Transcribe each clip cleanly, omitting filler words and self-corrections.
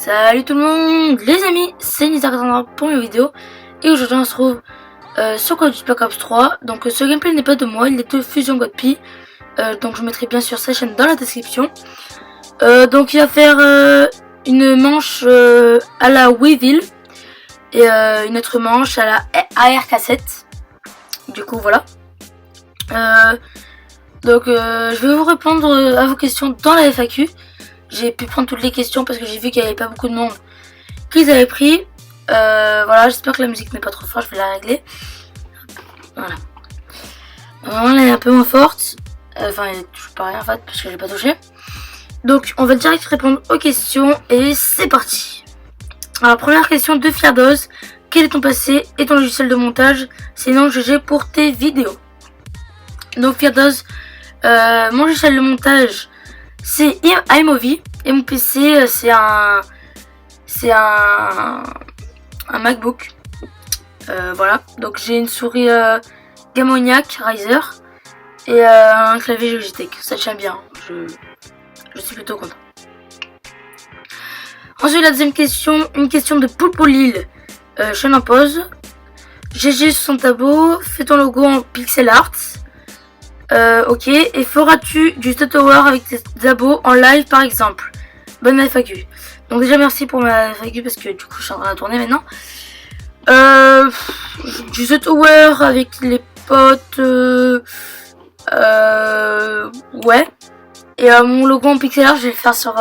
Salut tout le monde, les amis, c'est Nisa pour une vidéo. Et aujourd'hui on se retrouve sur Call of Duty Black Ops 3. Donc ce gameplay n'est pas de moi, il est de Fusion Godpie. Donc je mettrai bien sûr sa chaîne dans la description. Donc il va faire une manche à la Weevil et une autre manche à la AR-K7. Du coup voilà. Donc je vais vous répondre à vos questions dans la FAQ. J'ai pu prendre toutes les questions parce que j'ai vu qu'il n'y avait pas beaucoup de monde qu'ils avaient pris. Voilà, j'espère que la musique n'est pas trop forte, je vais la régler. Voilà. Normalement, elle est un peu moins forte. Enfin, elle touche pas rien en fait parce que j'ai pas touché. Donc, on va direct répondre aux questions et c'est parti. Alors, première question de Fiardos. Quel est ton passé et ton logiciel de montage? Sinon, GG pour tes vidéos. Donc, Fiardos, mon logiciel de montage, c'est iMovie et mon PC, c'est un MacBook. Voilà, donc j'ai une souris Gamoniac Riser et un clavier Logitech. Ça tient bien, je suis plutôt content. Ensuite, la deuxième question, une question de Poulpo Lille. Chaîne en pause. GG 60 abos, fais ton logo en pixel art. Ok, et feras-tu du tutower avec tes abos en live par exemple? Bonne FAQ. Donc déjà merci pour ma FAQ parce que du coup je suis en train de tourner maintenant. Du tutower avec les potes, ouais. Et mon logo en pixel art je vais le faire sur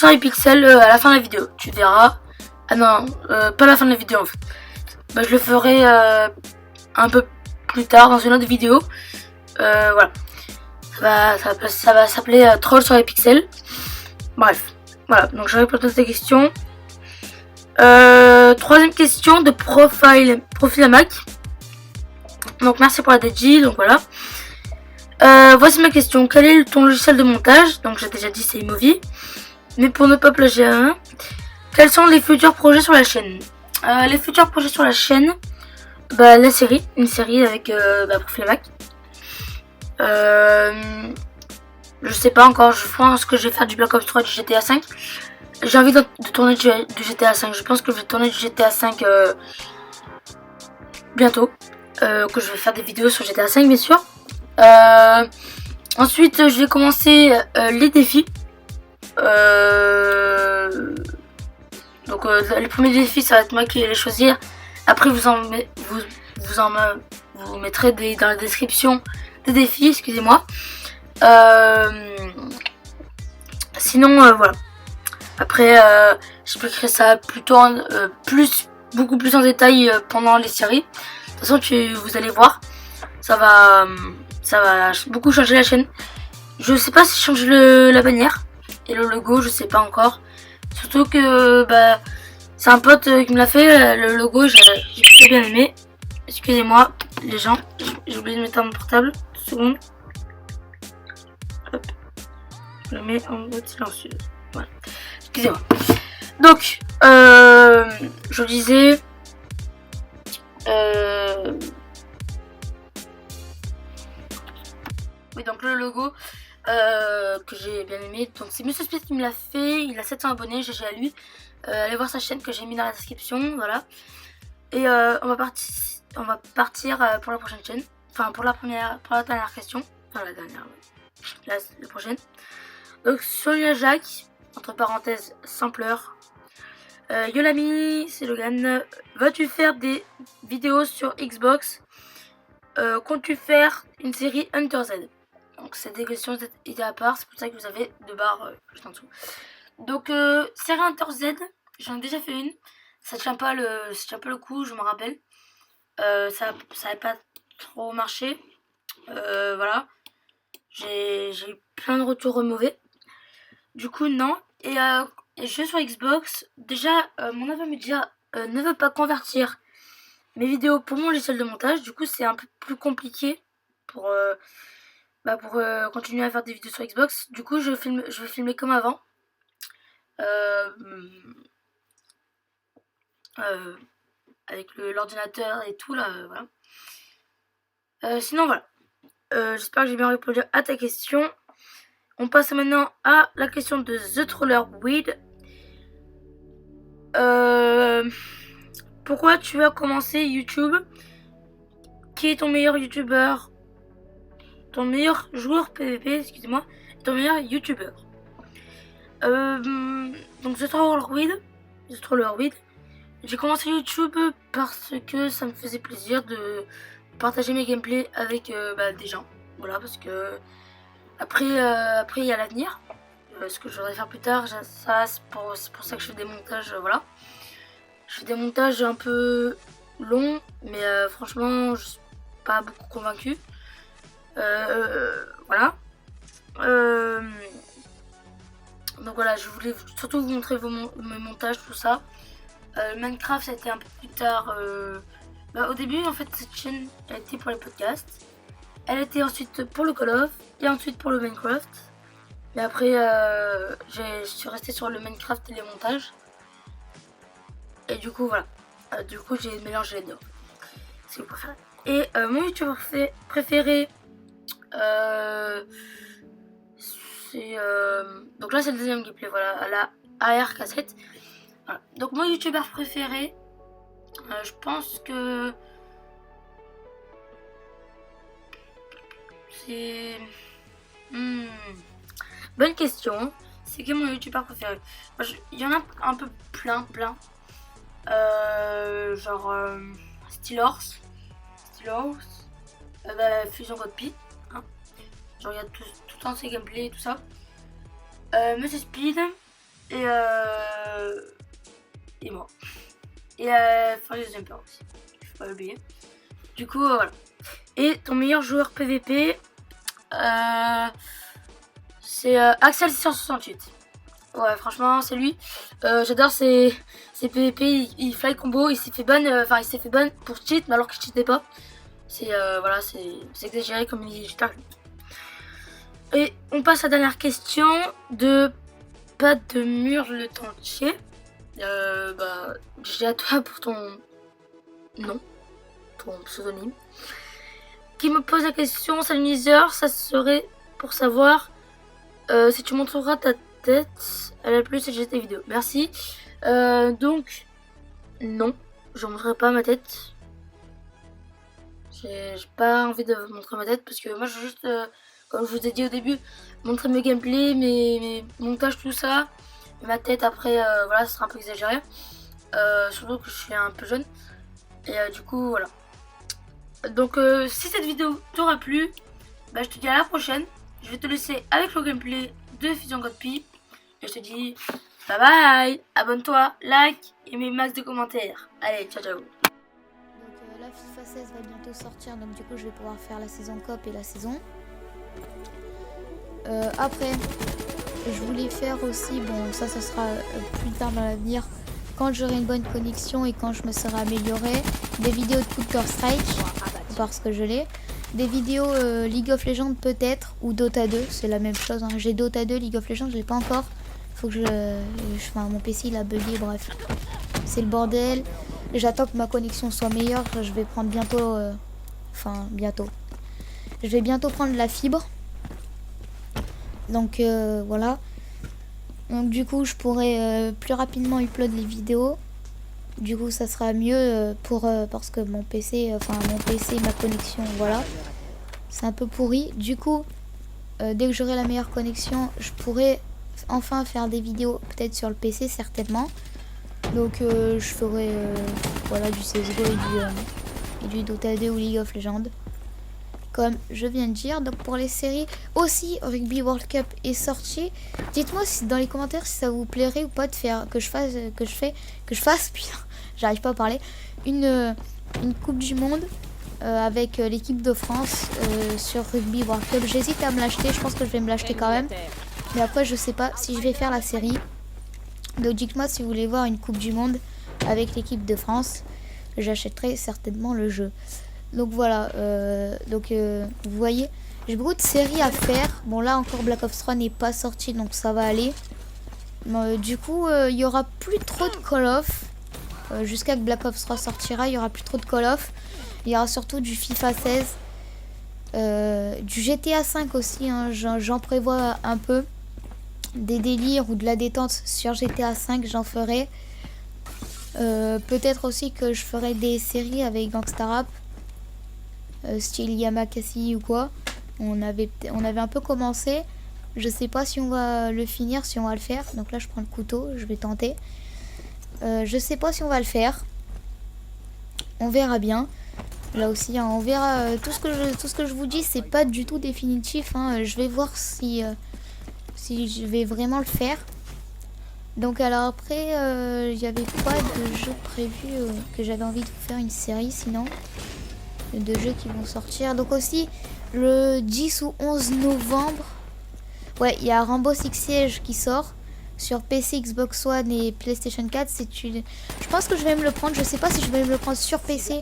les pixels à la fin de la vidéo. Tu verras. Ah non, pas à la fin de la vidéo en fait. Bah, je le ferai un peu plus tard dans une autre vidéo. Voilà. Ça va s'appeler Troll sur les pixels. Bref. Voilà. Donc je réponds à tes questions. Troisième question de Profil à Mac. Donc merci pour la DJ. Donc voilà. Voici ma question. Quel est ton logiciel de montage? Donc j'ai déjà dit c'est iMovie. Mais pour ne pas plagier un, quels sont les futurs projets sur la chaîne? Les futurs projets sur la chaîne, bah, la série, une série avec Profil Mac. Je sais pas encore, je pense que je vais faire du Black Ops 3 et du GTA 5. J'ai envie de tourner du GTA 5. Je pense que je vais tourner du GTA 5 bientôt. Que je vais faire des vidéos sur GTA 5 bien sûr. Ensuite, je vais commencer les défis. Donc les premiers défis ça va être moi qui vais les choisir. Après vous mettrez dans la description des défis, excusez-moi. Sinon voilà. Après j'expliquerai ça plutôt beaucoup plus en détail pendant les séries. De toute façon vous allez voir. Ça va beaucoup changer la chaîne. Je sais pas si je change la bannière et le logo, je sais pas encore. Surtout que bah, c'est un pote qui me l'a fait, le logo, j'ai bien aimé. Excusez-moi les gens, j'ai oublié de mettre mon portable, 2 secondes. Hop. Je le mets en mode silencieux. Voilà. Excusez-moi. Donc, je disais... Oui, donc le logo... que j'ai bien aimé. Donc c'est Monsieur Speed qui me l'a fait. Il a 700 abonnés, GG à lui. Allez voir sa chaîne que j'ai mis dans la description. Voilà. Et on va partir pour la prochaine chaîne. Enfin pour la dernière question. Enfin la dernière. La prochaine. Donc Sonia Jacques, entre parenthèses, sampleur. Yolami, c'est Logan. Vas-tu faire des vidéos sur Xbox? Comptes-tu faire une série Hunter Z? Donc c'est des questions idées à part, c'est pour ça que vous avez 2 barres juste en dessous. Donc série Hunter Z, j'en ai déjà fait une. Ça tient pas le coup, je me rappelle. Ça n'avait pas trop marché. Voilà. J'ai eu plein de retours mauvais. Du coup non. Et je suis sur Xbox. Déjà mon avis me dit ne veut pas convertir mes vidéos pour mon logiciel de montage. Du coup c'est un peu plus compliqué pour continuer à faire des vidéos sur Xbox. Du coup je vais filmer comme avant. Avec l'ordinateur et tout là, voilà. Sinon voilà. J'espère que j'ai bien répondu à ta question. On passe maintenant à la question de The Troller Weed. Pourquoi tu as commencé YouTube? Qui est ton meilleur youtubeur? Ton meilleur joueur PVP, excusez-moi, ton meilleur youtubeur? Donc The Troller Weed. J'ai commencé YouTube parce que ça me faisait plaisir de partager mes gameplays avec des gens. Voilà, parce que après il y a l'avenir. Ce que je voudrais faire plus tard, ça c'est pour ça que je fais des montages, voilà. Je fais des montages un peu longs, mais franchement je suis pas beaucoup convaincue. Voilà. Donc voilà, je voulais surtout vous montrer mes montages, tout ça. Minecraft, ça a été un peu plus tard. Au début, en fait, cette chaîne elle était pour les podcasts. Elle était ensuite pour le Call of et ensuite pour le Minecraft. Mais après, je suis restée sur le Minecraft et les montages. Et du coup, voilà. Du coup, j'ai mélangé les deux. Si vous préférez. Et mon youtubeur préféré, c'est... donc là, c'est le deuxième gameplay, voilà, à la AR cassette. Voilà. Donc mon youtubeur préféré, je pense que c'est... Bonne question. C'est qui mon youtubeur préféré? Il y en a un peu plein. Genre Steelhorse, Fusion Code Pi, hein. Je regarde tout le temps ses gameplays et tout ça. Monsieur Speed et moi. Et Furious Jumper aussi. Faut pas l'oublier. Du coup, voilà. Et ton meilleur joueur PVP, c'est Axel 668. Ouais, franchement, c'est lui. J'adore ses PVP. Il fly combo. Il s'est fait ban. Il s'est fait ban pour cheat, mais alors que je cheatais pas. C'est voilà, c'est exagéré comme il est cheater. Et on passe à la dernière question de Pas de mur le temps entier. J'ai à toi pour ton nom, ton pseudonyme. Qui me pose la question, salut User, ça serait pour savoir si tu montreras ta tête à la plus et tes vidéos. Merci. Donc, non, je ne montrerai pas ma tête. J'ai pas envie de vous montrer ma tête parce que moi je veux juste, comme je vous ai dit au début, montrer mes gameplays, mes montages, tout ça. Ma tête après, voilà, ce sera un peu exagéré. Surtout que je suis un peu jeune. Et du coup, voilà. Donc, si cette vidéo t'aura plu, je te dis à la prochaine. Je vais te laisser avec le gameplay de Fusion Code Pi. Et je te dis bye bye. Abonne-toi, like et mets max de commentaires. Allez, ciao ciao. Donc la FIFA 16 va bientôt sortir. Donc du coup, je vais pouvoir faire la saison COP et la saison. Après, je voulais faire aussi, bon ça sera plus tard dans l'avenir, quand j'aurai une bonne connexion et quand je me serai amélioré, des vidéos de Counter-Strike, parce que je l'ai, des vidéos League of Legends peut-être, ou Dota 2, c'est la même chose, hein. J'ai Dota 2, League of Legends, je l'ai pas encore, faut que mon PC il a bugué, bref, c'est le bordel, j'attends que ma connexion soit meilleure, je vais prendre bientôt, je vais bientôt prendre la fibre. Donc voilà. Donc du coup je pourrai plus rapidement upload les vidéos. Du coup ça sera mieux parce que mon PC, ma connexion, voilà. C'est un peu pourri. Du coup dès que j'aurai la meilleure connexion, je pourrai enfin faire des vidéos peut-être sur le PC certainement. Donc je ferai voilà, du CSGO et du Dota 2 ou League of Legends. Comme je viens de dire. Donc pour les séries aussi, Rugby World Cup est sorti. Dites-moi dans les commentaires si ça vous plairait ou pas de faire que je fasse putain, j'arrive pas à parler, une coupe du monde avec l'équipe de France sur Rugby World Cup. J'hésite à me l'acheter, je pense que je vais me l'acheter quand même, mais après je sais pas si je vais faire la série. Donc dites-moi si vous voulez voir une coupe du monde avec l'équipe de France, j'achèterai certainement le jeu. Donc voilà, vous voyez, j'ai beaucoup de séries à faire. Bon là encore Black Ops 3 n'est pas sorti, donc ça va aller. Du coup, il y aura plus trop de Call of. Jusqu'à que Black Ops 3 sortira, il y aura plus trop de Call of. Il y aura surtout du FIFA 16. Du GTA 5 aussi, hein, j'en prévois un peu. Des délires ou de la détente sur GTA 5, j'en ferai. Peut-être aussi que je ferai des séries avec Gangsta Rap, style Yamakasi ou quoi. On avait un peu commencé. Je sais pas si on va le finir, si on va le faire. Donc là, je prends le couteau, je vais tenter. Je sais pas si on va le faire. On verra bien. Là aussi, hein, on verra. Tout ce que je vous dis, c'est pas du tout définitif. Hein. Je vais voir si je vais vraiment le faire. Donc alors après, il n'y avait pas de jeu prévu que j'avais envie de vous faire une série sinon. De jeux qui vont sortir. Donc aussi, le 10 ou 11 novembre, ouais, il y a Rainbow Six Siege qui sort sur PC, Xbox One et PlayStation 4. Je pense que je vais me le prendre. Je sais pas si je vais me le prendre sur PC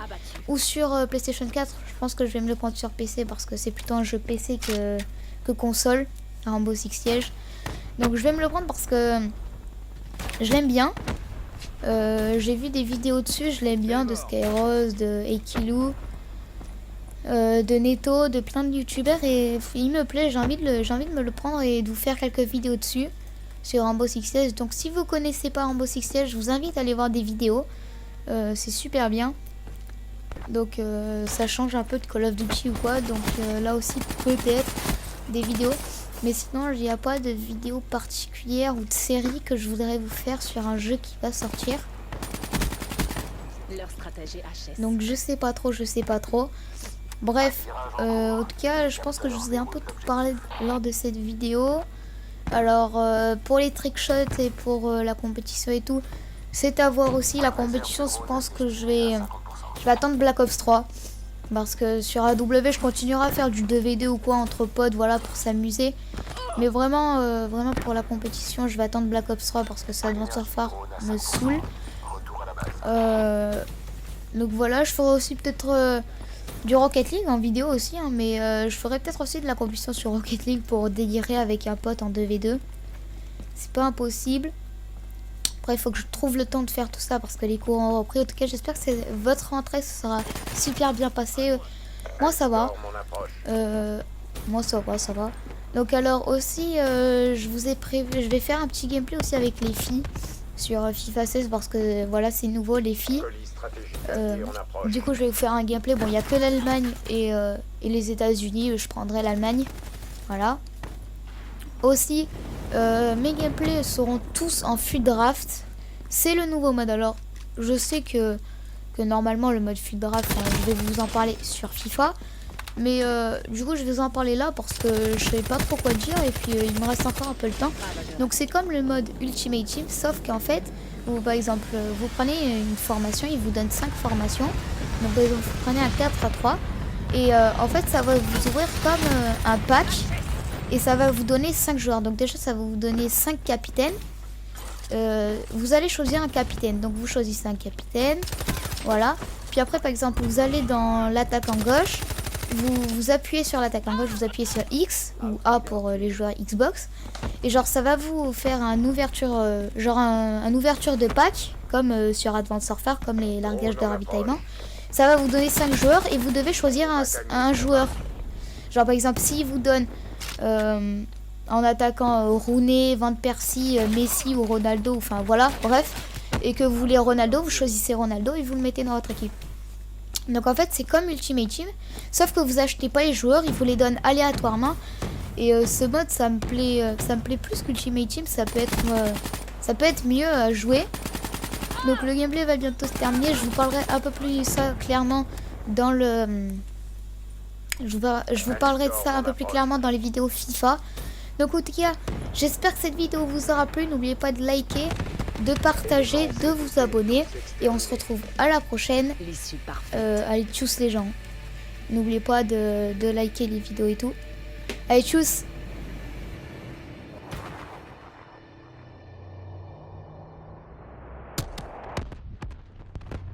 ou sur PlayStation 4. Je pense que je vais me le prendre sur PC parce que c'est plutôt un jeu PC que console, Rainbow Six Siege. Donc je vais me le prendre parce que je l'aime bien. J'ai vu des vidéos dessus, je l'aime bien, de Skyrose, de Ekilu, de Neto, de plein de youtubeurs, et il me plaît. J'ai envie de me le prendre et de vous faire quelques vidéos dessus sur Rainbow Six Siege. Donc si vous connaissez pas Rainbow Six Siege, je vous invite à aller voir des vidéos. C'est super bien. Donc ça change un peu de Call of Duty ou quoi. Donc là aussi peut-être des vidéos. Mais sinon, il n'y a pas de vidéo particulière ou de série que je voudrais vous faire sur un jeu qui va sortir. Leur stratégie HS. Donc je sais pas trop. Bref, en tout cas, je pense que je vous ai un peu tout parlé lors de cette vidéo. Alors, pour les trickshots et pour la compétition et tout, c'est à voir aussi. La compétition, je pense que je vais attendre Black Ops 3. Parce que sur AW, je continuerai à faire du 2v2 ou quoi entre potes, voilà, pour s'amuser. Mais vraiment, vraiment pour la compétition, je vais attendre Black Ops 3 parce que ça me saoule. Donc voilà, je ferai aussi peut-être du Rocket League en vidéo aussi, hein, mais je ferai peut-être aussi de la compétition sur Rocket League pour délirer avec un pote en 2v2. C'est pas impossible. Après, il faut que je trouve le temps de faire tout ça parce que les cours ont repris. En tout cas, j'espère que votre rentrée sera super bien passée. Moi, ça va. Moi, ça va. Donc alors aussi, je vous ai prévu, je vais faire un petit gameplay aussi avec les filles sur FIFA 16 parce que voilà, c'est nouveau les filles. Du coup, je vais vous faire un gameplay. Bon, il n'y a que l'Allemagne et les États-Unis. Je prendrai l'Allemagne. Voilà. Aussi, mes gameplays seront tous en full draft. C'est le nouveau mode. Alors, je sais que normalement, le mode full draft, je vais vous en parler sur FIFA. Mais du coup, je vais vous en parler là parce que je sais pas trop quoi dire. Et puis, il me reste encore un peu le temps. Donc, c'est comme le mode Ultimate Team. Sauf qu'en fait, par exemple, vous prenez une formation. Il vous donne 5 formations. Donc, par exemple, vous prenez un 4-3. Et en fait, ça va vous ouvrir comme un pack. Et ça va vous donner 5 joueurs. Donc déjà, ça va vous donner 5 capitaines. Vous allez choisir un capitaine. Donc vous choisissez un capitaine. Voilà. Puis après, par exemple, vous allez dans l'attaque en gauche. Vous appuyez sur l'attaque en gauche. Vous appuyez sur X ou A pour les joueurs Xbox. Et genre, ça va vous faire une ouverture, un ouverture de pack. Comme sur Advanced Warfare, comme les largages de ravitaillement. Ça va vous donner 5 joueurs. Et vous devez choisir un joueur. Genre, par exemple, s'il vous donne... en attaquant Rooney, Van Persie, Messi ou Ronaldo, enfin voilà, bref, et que vous voulez Ronaldo, vous choisissez Ronaldo et vous le mettez dans votre équipe. Donc en fait c'est comme Ultimate Team, sauf que vous achetez pas les joueurs, il vous les donne aléatoirement. Et ce mode ça me plaît plus qu'Ultimate Team, ça peut être mieux à jouer. Donc le gameplay va bientôt se terminer, je vous parlerai un peu plus de ça clairement dans le... Je vous parlerai de ça un peu plus clairement dans les vidéos FIFA. Donc en tout cas, j'espère que cette vidéo vous aura plu. N'oubliez pas de liker, de partager, de vous abonner. Et on se retrouve à la prochaine. Allez, tchuss les gens. N'oubliez pas de liker les vidéos et tout. Allez, tchuss.